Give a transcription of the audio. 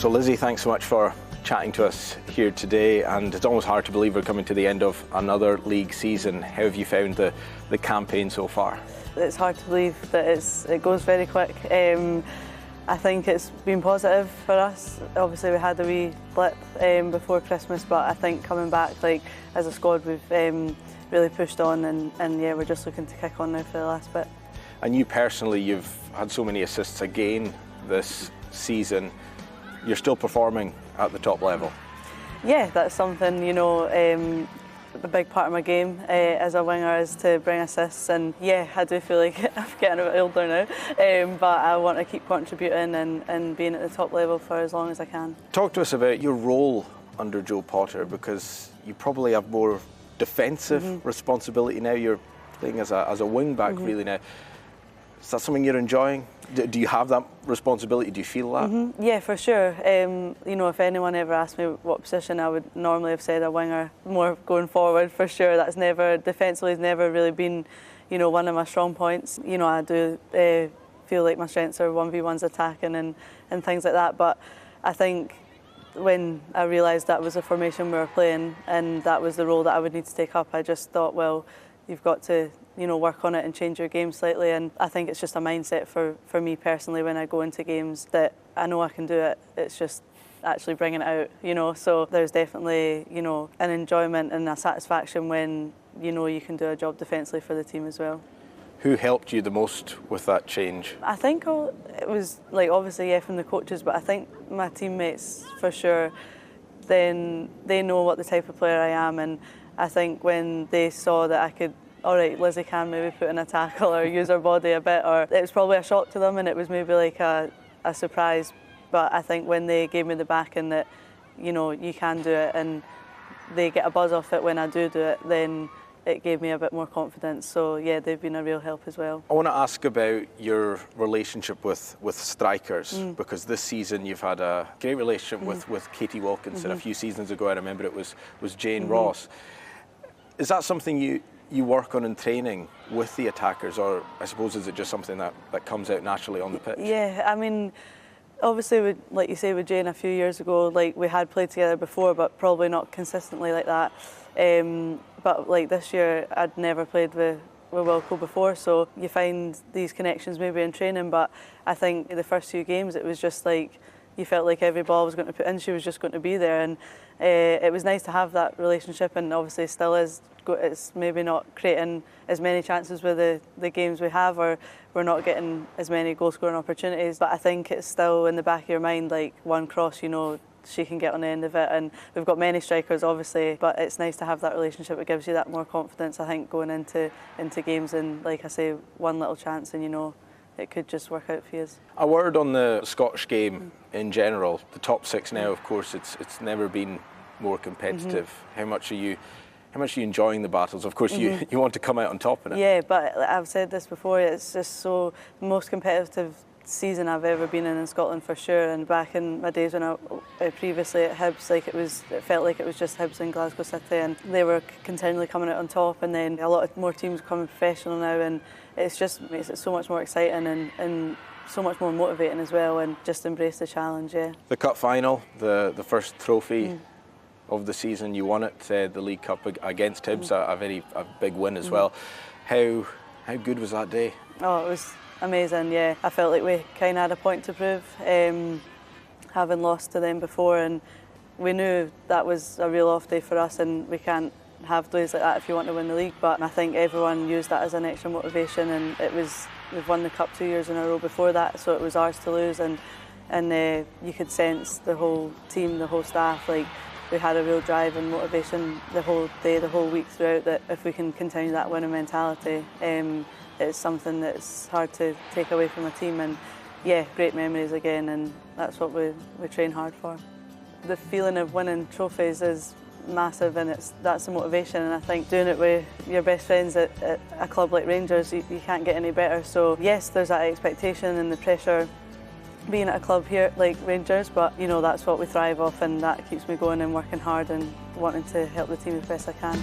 So Lizzie, thanks so much for chatting to us here today, and it's almost hard to believe we're coming to the end of another league season. How have you found the campaign so far? It's hard to believe that it goes very quick. I think it's been positive for us. Obviously we had a wee blip before Christmas, but I think coming back as a squad we've really pushed on, and yeah, we're just looking to kick on now for the last bit. And you personally, you've had so many assists again this season. You're still performing at the top level. Yeah, that's something, a big part of my game as a winger is to bring assists, and yeah, I do feel like I'm getting a bit older now, but I want to keep contributing and being at the top level for as long as I can. Talk to us about your role under Joe Potter, because you probably have more defensive responsibility now. You're playing as a wing back really now. Is that something you're enjoying? Do you have that responsibility? Do you feel that? Yeah, for sure. If anyone ever asked me what position, I would normally have said a winger, more going forward for sure. That's never, defensively has never really been, one of my strong points. I do feel like my strengths are 1v1s attacking and things like that, but I think when I realised that was the formation we were playing and that was the role that I would need to take up, I just thought, well, you've got to work on it and change your game slightly, and I think it's just a mindset for me personally when I go into games that I know I can do it. It's just actually bringing it out, so there's definitely an enjoyment and a satisfaction when you can do a job defensively for the team as well. Who helped you the most with that change? I think it was obviously from the coaches, but I think my teammates for sure. Then they know what the type of player I am, and I think when they saw that I could, all right, Lizzie can maybe put in a tackle or use her body a bit, or it was probably a shock to them and it was maybe a surprise. But I think when they gave me the backing that, you can do it, and they get a buzz off it when I do it, then it gave me a bit more confidence. So yeah, they've been a real help as well. I want to ask about your relationship with strikers, because this season you've had a great relationship with Katie Wilkinson. A few seasons ago, I remember it was Jane Ross. Is that something you work on in training with the attackers, or I suppose is it just something that comes out naturally on the pitch? Yeah, I mean, obviously, like you say, with Jane a few years ago, we had played together before, but probably not consistently like that. But this year, I'd never played with Wilco before, so you find these connections maybe in training, but I think in the first few games it was just you felt like every ball was going to put in, she was just going to be there, and it was nice to have that relationship, and obviously still is. It's maybe not creating as many chances with the games we have, or we're not getting as many goal scoring opportunities, but I think it's still in the back of your mind, one cross, she can get on the end of it, and we've got many strikers obviously, but it's nice to have that relationship. It gives you that more confidence, I think, going into games, and like I say, one little chance and it could just work out for you. A word on the Scottish game in general. The top six now, of course, it's never been more competitive. How much are you enjoying the battles? Of course, you want to come out on top in it. Yeah, but I've said this before, it's just the most competitive season I've ever been in Scotland for sure. And back in my days when I previously at Hibs, it felt like it was just Hibs and Glasgow City, and they were continually coming out on top, and then a lot of more teams becoming professional now, and it's just makes it so much more exciting and so much more motivating as well, and just embrace the challenge. Yeah. The cup final, the first trophy of the season, you won it, the League Cup against Hibs, a big win as well. How good was that day? Oh, it was amazing, yeah. I felt like we kind of had a point to prove, having lost to them before, and we knew that was a real off day for us, and we can't have days like that if you want to win the league, but I think everyone used that as an extra motivation, and we've won the Cup 2 years in a row before that, so it was ours to lose, and you could sense the whole team, the whole staff, we had a real drive and motivation the whole day, the whole week throughout, that if we can continue that winning mentality, it's something that's hard to take away from a team, and yeah, great memories again, and that's what we train hard for. The feeling of winning trophies is massive, and that's the motivation, and I think doing it with your best friends at a club like Rangers, you can't get any better. So yes, there's that expectation and the pressure being at a club here like Rangers, but that's what we thrive off, and that keeps me going and working hard and wanting to help the team as best I can.